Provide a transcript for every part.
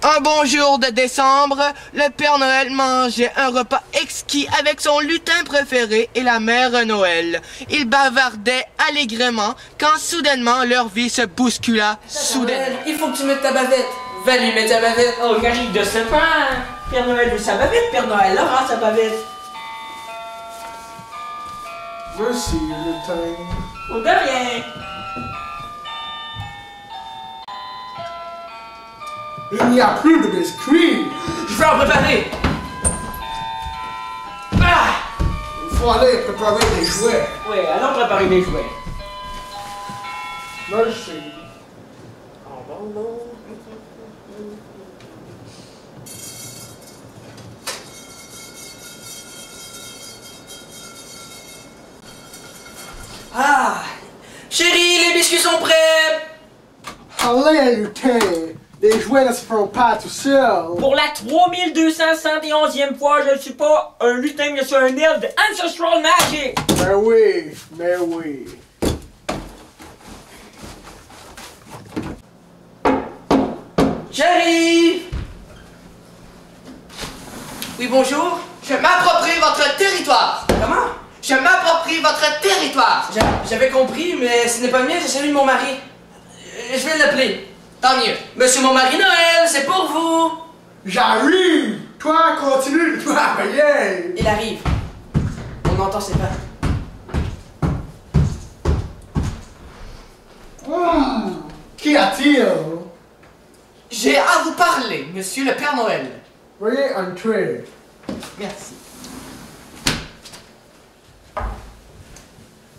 Un bon jour de décembre, le Père Noël mangeait un repas exquis avec son lutin préféré et la Mère Noël. Ils bavardaient allègrement quand soudainement leur vie se bouscula soudainement. Il faut que tu mettes ta bavette. Va lui mettre ta bavette. Oh, j'arrive de ce pas. Père Noël veut sa bavette, Père Noël aura sa bavette. Merci, lutin. Oh, de rien. Il n'y a plus de biscuits. Je vais en préparer. Ah! Il faut aller préparer des jouets. Oui, allons préparer les jouets. Merci. Ah! Chérie, les biscuits sont prêts. Allez, lutin. Les jouets ne se feront pas tout seuls. Pour la 3271e fois, je ne suis pas un lutin, mais je suis un elfe de Ancestral Magic. Mais oui. J'arrive. Oui, bonjour. Je m'approprie votre territoire. Comment? Je m'approprie votre territoire. J'avais compris, mais ce n'est pas le mien, c'est celui de mon mari. Je vais l'appeler. Tant mieux. Monsieur mon mari Noël, c'est pour vous. J'arrive. Toi, continue de travailler. Il arrive. On entend ses pas. Qu'y a-t-il? J'ai à vous parler, monsieur le Père Noël. Veuillez entrer. Merci.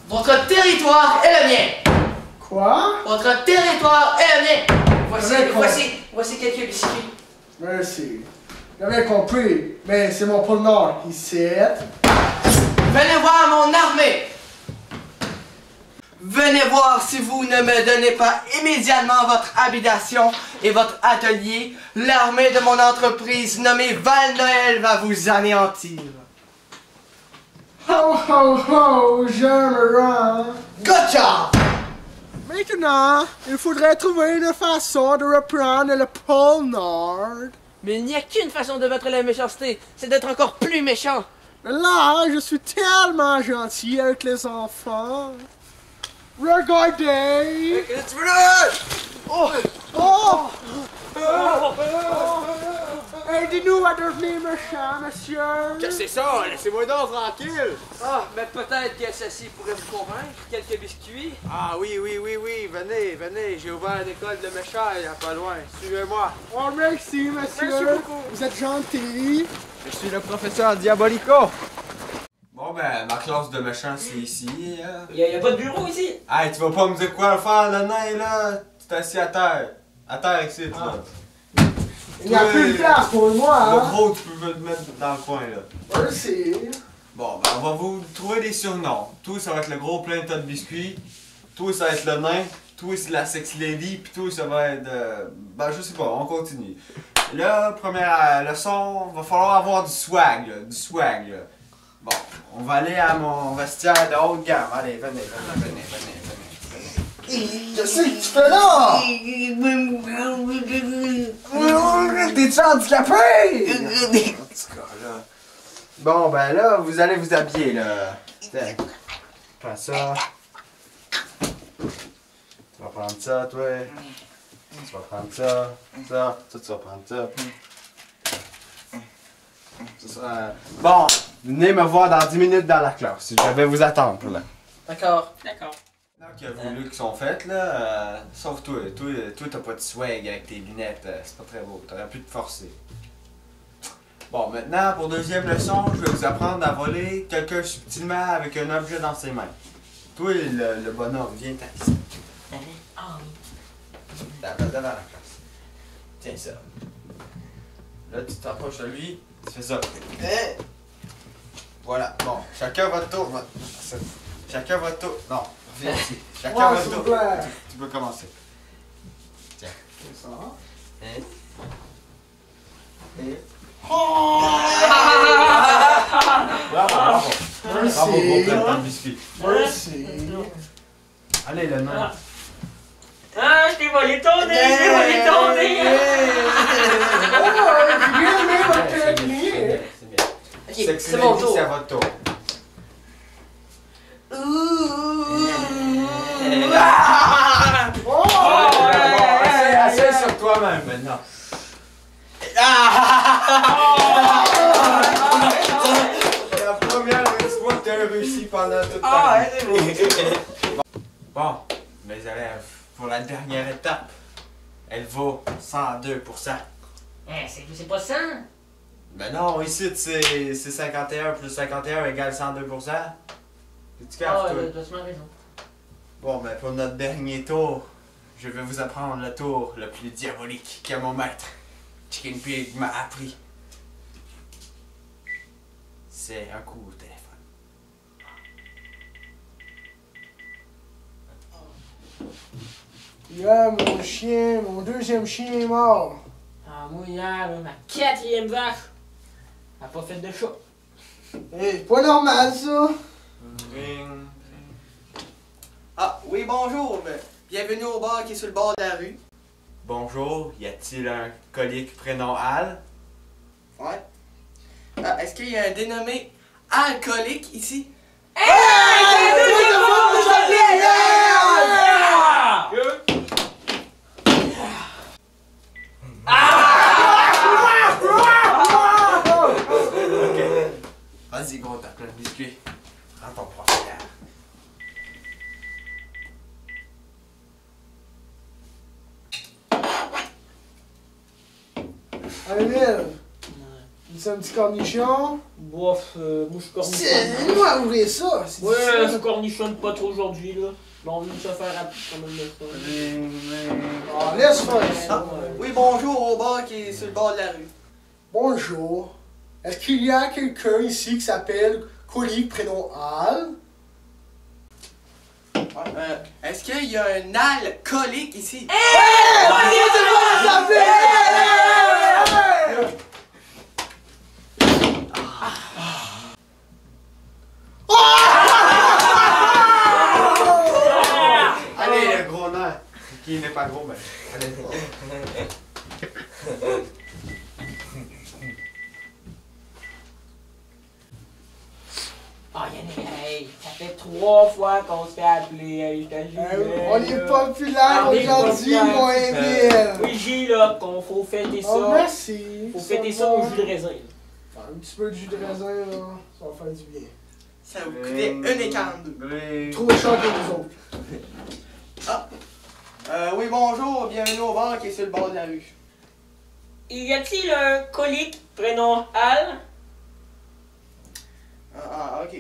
Votre territoire est le mien. Quoi? Votre territoire est le mien. Voici quelques biscuits. Merci. J'avais compris, mais c'est mon pôle Nord ici. Venez voir mon armée. Venez voir si vous ne me donnez pas immédiatement votre habitation et votre atelier. L'armée de mon entreprise nommée Val-Noël va vous anéantir. Ho ho ho, je me rends. Good job! Maintenant, il faudrait trouver une façon de reprendre le pôle Nord. Mais il n'y a qu'une façon de battre la méchanceté, c'est d'être encore plus méchant. Là, je suis tellement gentil avec les enfants. Regardez! Oh! Oh! Aidez-nous à devenir méchants, monsieur! Qu'est-ce que c'est ça? Laissez-moi donc tranquille! Ah, mais peut-être que ceci pourrait vous convaincre. Quelques biscuits. Ah oui, venez, j'ai ouvert une école de méchants, il n'y a pas loin, suivez-moi. Oh, merci, monsieur! Merci beaucoup. Vous êtes gentil! Je suis le professeur Diabolico. Bon ben, ma classe de méchants c'est ici. Il n'y a pas de bureau ici. Hey, tu vas pas me dire quoi faire, le nain là? Tu t'es assis à terre. À terre ici, là. Il n'y a plus de place pour moi, Le hein? gros, tu peux te mettre dans le coin là. Merci! Bon, ben on va vous trouver des surnoms. Toi, ça va être le gros plein de tas de biscuits. Toi, ça va être le nain. Toi, c'est la sexy lady. Puis toi, ça va être... Ben, je sais pas, on continue. Là, première leçon, va falloir avoir du swag, là. Du swag, là. Bon, on va aller à mon vestiaire de haute gamme. Allez, venez. Qu'est-ce que tu fais là? T'es-tu handicapé? En tout cas, là. Bon, ben là, vous allez vous habiller, là. Tiens, prends ça. Tu vas prendre ça, toi. Tu vas prendre ça. Ça, tu vas prendre ça. Bon, venez me voir dans 10 minutes dans la classe. Je vais vous attendre pour là. D'accord. D'accord. Donc, il y a voulu qu'ils sont faites, là. Sauf toi. Toi, t'as pas de swag avec tes lunettes. C'est pas très beau. T'aurais pu te forcer. Bon, maintenant, pour deuxième leçon, je vais vous apprendre à voler quelqu'un subtilement avec un objet dans ses mains. Toi, le bonhomme, viens ici. Devant la classe. Tiens ça. Là, tu t'approches de lui, tu fais ça. Voilà, bon, chacun votre tour. Chacun votre tour. Non, viens ici. Chacun votre tour. Tu peux commencer. Tiens. C'est ça. Et... Bravo. Bravo, gros plein de biscuits. Merci. Allez, le nain. Ah, je t'ai volé ton nez, Sexy c'est mon Lady, tour. c'est à votre tour. Essaye sur toi-même maintenant. La première fois que tu as réussi pendant toute ta vie. Bon, mes élèves, pour la dernière étape, elle vaut 102%. C'est pas ça. Ben non, ici c'est 51 plus 51 égale 102%. Tu captes, toi? Tu as raison. Bon, ben pour notre dernier tour, je vais vous apprendre le tour le plus diabolique que mon maître Chicken Pig m'a appris. C'est un coup au téléphone. Yeah, mon chien, mon deuxième chien est mort. Ah, moi, hier, là, ma 4e vache, elle a pas fait de chat. Eh, pas normal ça. Ring. Ah, oui, bonjour. Bienvenue au bar qui est sur le bord de la rue. Bonjour, y a-t-il un colique prénom Al? Ouais. Ah, est-ce qu'il y a un dénommé alcoolique ici? Ok. Vas-y, gros, t'as plein de biscuits. Prends ton profil. Emile, c'est un petit cornichon. Bof, moi, je cornichonne. C'est moi à ouvrir ça. C'est Ouais, je difficile. cornichonne pas trop aujourd'hui, là. Bon, on vient de se faire rapide quand même le fun. Ah, laisse faire ça. Oui, bonjour au bar qui est sur le bord de la rue. Bonjour. Est-ce qu'il y a quelqu'un ici qui s'appelle Colique, prénom Al? Est-ce qu'il y a un alcoolique ici? Allez, le gros nain. Qui n'est pas gros, mais. Allez. Ah, Yannick, hey, ça fait 3 fois qu'on se fait appeler, hey, je te jure. On est populaire aujourd'hui, mon Emile. Oui, j'ai là, qu'on faut fêter ça. Oh, merci. Faut fêter ça au jus de raisin. Un petit peu de jus de raisin, là, ça va faire du bien. Ça va vous coûter 1,42. Trop cher pour nous autres. Oui, bonjour. Bienvenue au bar qui est sur le bord de la rue. Y a-t-il un colique prénom Al? Ok.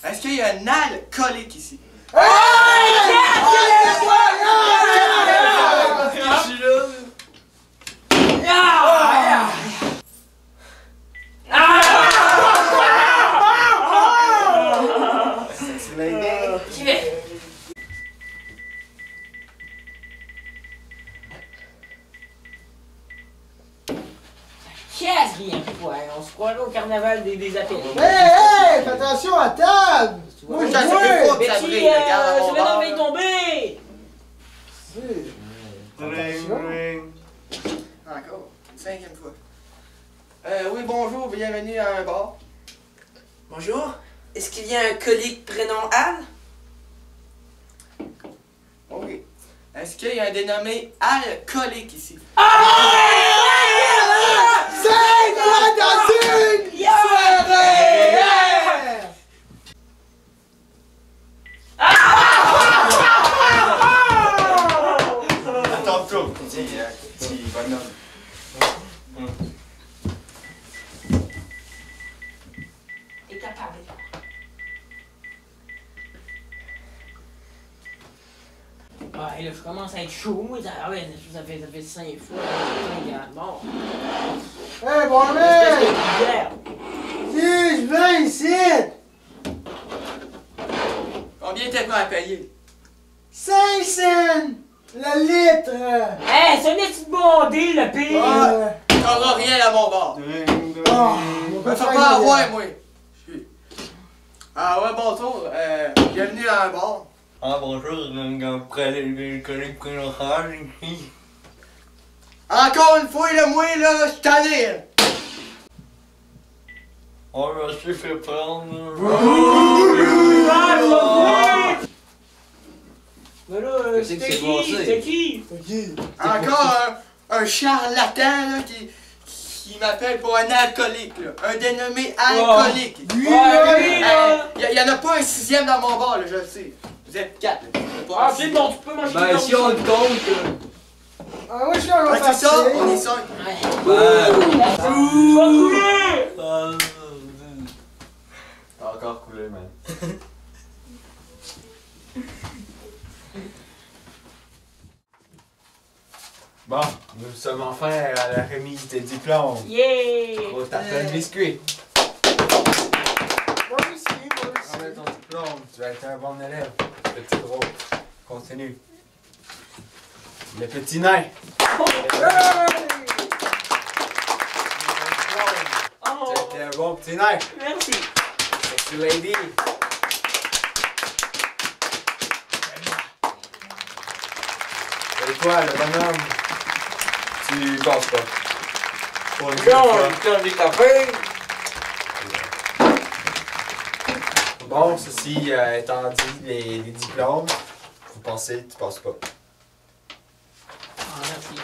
Est-ce qu'il y a un alcoolique ici? C'est l'idée. J'y vais. Quatrième fois, on se croirait au carnaval des appels. Hey, fais attention à table. Moi, je Ça, ça vois. fait pas de Betty, sabrer, regarde à mon je vais bar, l'enlever là. tomber! Ring, ring. Encore. 5e fois. Oui, bonjour. Bienvenue à un bar. Bonjour, est-ce qu'il y a un colique prénom Al? Ok. Est-ce qu'il y a un dénommé alcoolique ici? C'est quoi dans une soirée? Attends, tour. Petit bonhomme. T'es capable. Ah, et là, je commence à être chaud, moi. Ah ouais, ça fait 5 fois. Regarde, bon. Hey, bon Espèce mec! de bière. Si, je viens ici! Combien t'es prêt à payer? 5 cents! Le litre! Hey, c'est une petite bondée, le pire! T'auras rien à mon bar. On Me va fais faire pas une avoir, bière. moi. Ah ouais, bon tour. Bienvenue à un bar. Ah bonjour, le collègue prénom Al ici. Encore une fois, là, moi, là, je suis tanné. On me s'est fait prendre. Mais là, Qu'est-ce que c'était c'est qui? passé? C'était qui? Encore un charlatan là, qui m'appelle pour un alcoolique, là. Un dénommé alcoolique. Ouais, lui, là! Il y en a pas un sixième dans mon bar, là, je le sais. Vous êtes quatre, là. Ah, c'est bon, tu peux manger Ben, si on le compte. Ah, moi, je suis un Ouais, c'est ça, on est cinq. Va couler! T'as encore coulé, man. Bon, nous sommes enfin à la remise des diplômes. Yeah! Gros tapin de biscuit. Moi aussi, moi aussi. Prends ton diplôme, tu vas être un bon élève. Petit gros, continue. Le petit nain. Oh! Tu étais un bon petit nain. Merci! Sexy lady. Et toi, le bonhomme, tu passes pas. Pour une Non, fois. on des cafés. Bon, ceci étant dit, les diplômes, vous pensez, tu passes pas. Ah, merci.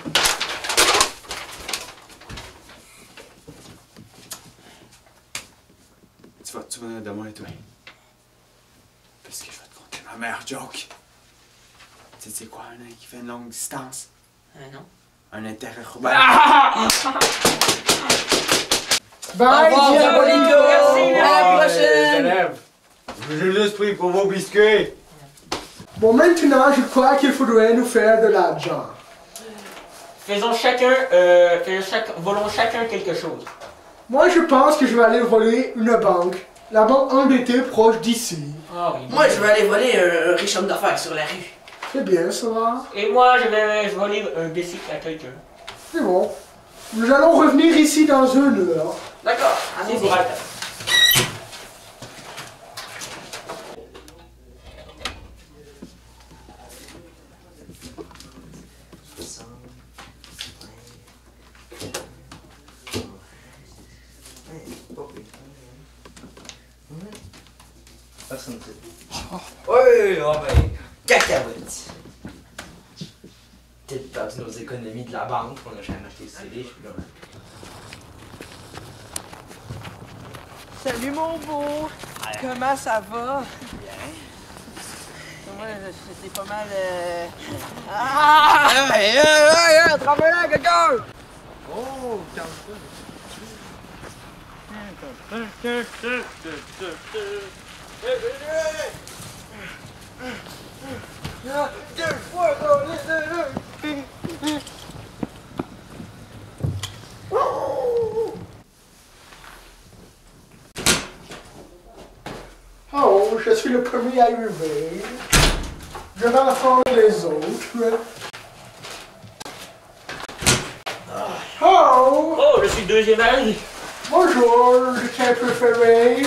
Tu vas de moi et toi. Parce que je vais te conter ma meilleure joke. Tu sais c'est quoi un nain qui fait une longue distance? Non. Un interurbain. Bye, Au revoir, Diabolico. Merci, À la Les prochaine. élèves, je vous ai juste pris pour vos biscuits. Bon, maintenant, je crois qu'il faudrait nous faire de l'argent. Faisons volons chacun quelque chose. Moi, je pense que je vais aller voler une banque. La banque endettée proche d'ici. Ah oui. Moi, je vais aller voler un riche homme d'affaires sur la rue. C'est bien, ça va. Et moi, je vais voler un bicycle à quelqu'un. C'est bon. Nous allons revenir ici dans 1 heure. D'accord, C'est allez-y. vrai. Personne ne ouais, oh ben, cacahuètes. Peut-être perdu nos économies de la banque, on a jamais acheté ce CD, je suis là. Salut mon beau! Comment ça va? Moi, c'était pas mal. Ah! Hey! Travaille là, quelqu'un! Oh, calme-toi. Oh, je suis le premier arrivé. Je vais attendre les autres. Oh! Oh, je suis deuxième arrivé. Bonjour, le tien préféré.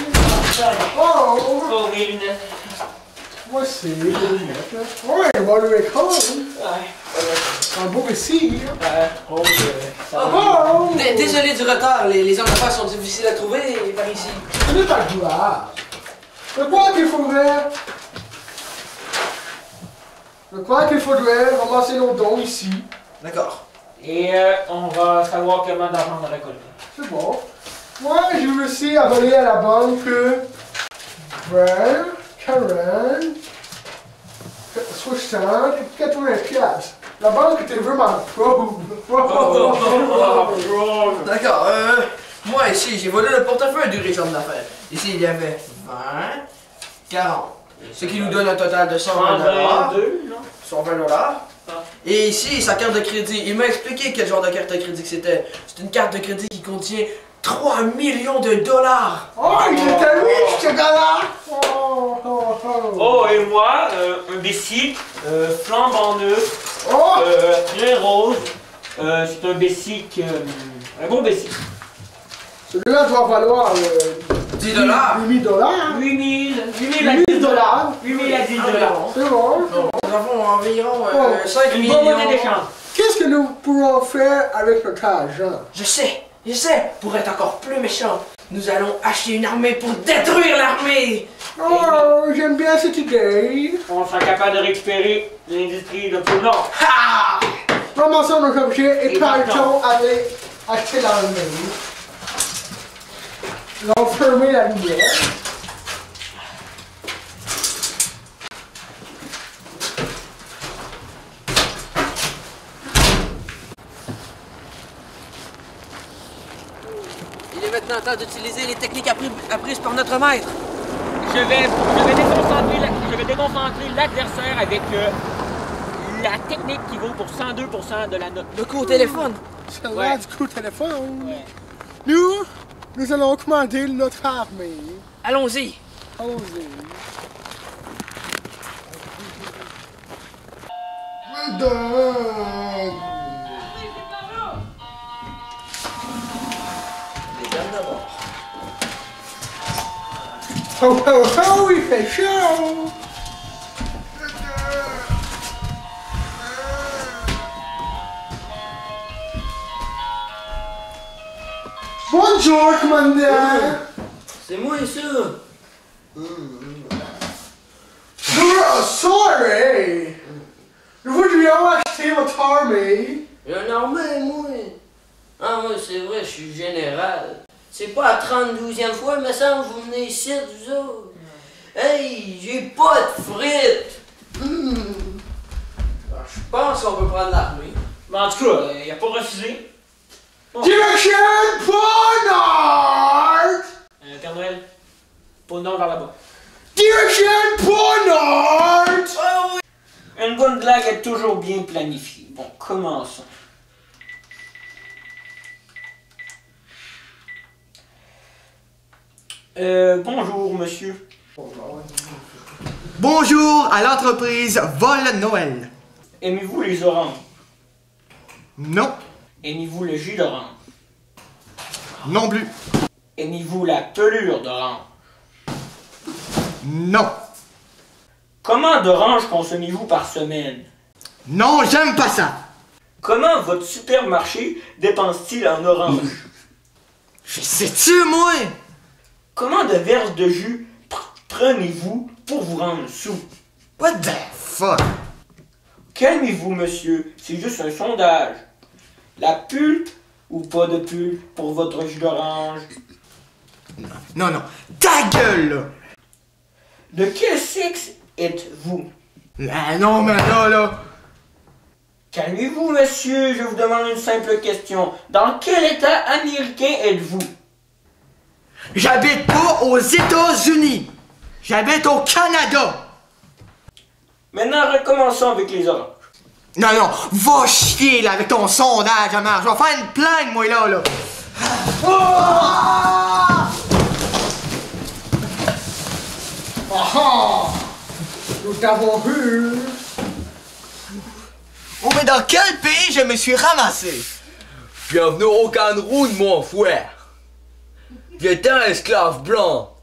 Oh! Oh, mes lunettes. Moi aussi, les lunettes. Ouais, moi le écran. Ouais. Un beau récit. Oh, Oh! Désolé du retard, les hommes d'affaires sont difficiles à trouver par ici. Ce n'est pas grave. Je crois qu'il faudrait ramasser nos dons ici. D'accord. Et on va savoir combien d'argent on a récolté. C'est bon. Moi, j'ai réussi à voler à la banque 20, 40, 60 et 80 piastres. La banque était vraiment pauvre. D'accord, moi ici, j'ai volé le portefeuille du riche homme d'affaires. Ici, il y avait 20, 40. Ce qui nous donne un total de 120 $. 122, non? 120 $. Et ici, sa carte de crédit. Il m'a expliqué quel genre de carte de crédit que c'était. C'est une carte de crédit qui contient 3 millions de $. Oh, il était riche, ce gars-là! Oh, oh, oh. Oh, et moi, un bicycle, flambant neuf, Oh! très rose. C'est un bicycle, un bon bicycle. Celui-là doit valoir 10 $. 8 $. 8 000 $. 8 000 à 10 $. C'est bon. Nous avons environ 5 Une bonne monnaie millions. d'échange. Qu'est-ce que nous pourrons faire avec notre argent? Je sais, pour être encore plus méchant. Nous allons acheter une armée pour détruire l'armée. Oh, j'aime bien cette idée. On sera capable de récupérer l'industrie de pôle Nord. Ha! Ramassons nos objets et Et partons aller acheter l'armée. Nous allons fermer la lumière. Il est maintenant temps d'utiliser les techniques apprises par notre maître. Je vais déconcentrer l'adversaire avec la technique qui vaut pour 102% de la note. Le coup au téléphone. C'est là Ouais. du coup téléphone. Ouais. Nous allons commander notre armée. Allons-y. Allons-y. Les dames d'abord. Oh oh oh, il fait chaud! Bonjour, commandant! C'est moi ça. Oh, sorry! Nous voudrions acheter votre armée. Un armée, moi. Ah ouais, c'est vrai, je suis général. C'est pas la 32e fois, il me semble, vous venez ici, vous autres. Hey, j'ai pas de frites. Alors, je pense qu'on peut prendre l'armée. Mais en tout cas, il a pas refusé. Bon. Direction Nord! Père Noël, pôle Nord vers là-bas. Direction Nord! Oh oui! Une bonne blague est toujours bien planifiée. Bon, commençons. Bonjour, monsieur. Bonjour à l'entreprise Vol Noël. Aimez-vous les oranges? Non, Aimez-vous le jus d'orange? non plus. Aimez-vous la pelure d'orange? Non. Comment d'oranges consommez-vous par semaine? Non, j'aime pas ça. Comment votre supermarché dépense-t-il en oranges? Je sais-tu, moi? Comment de verres de jus prenez-vous pour vous rendre sous? What the fuck? Calmez-vous, monsieur, c'est juste un sondage. La pulpe ou pas de pulpe pour votre jus d'orange? Non, non. Ta gueule, là! De quel sexe êtes-vous? Ah non, mais là... Calmez-vous, monsieur, je vous demande une simple question. Dans quel état américain êtes-vous? J'habite pas aux États-Unis. J'habite au Canada. Maintenant, recommençons avec les oranges. Non, non, va chier, là, avec ton sondage, Amar. Je vais faire une plainte, moi, là. Ah! Nous t'avons vu! Oh, mais dans quel pays je me suis ramassé? Bienvenue au Cameroun, mon frère. J'étais un esclave blanc.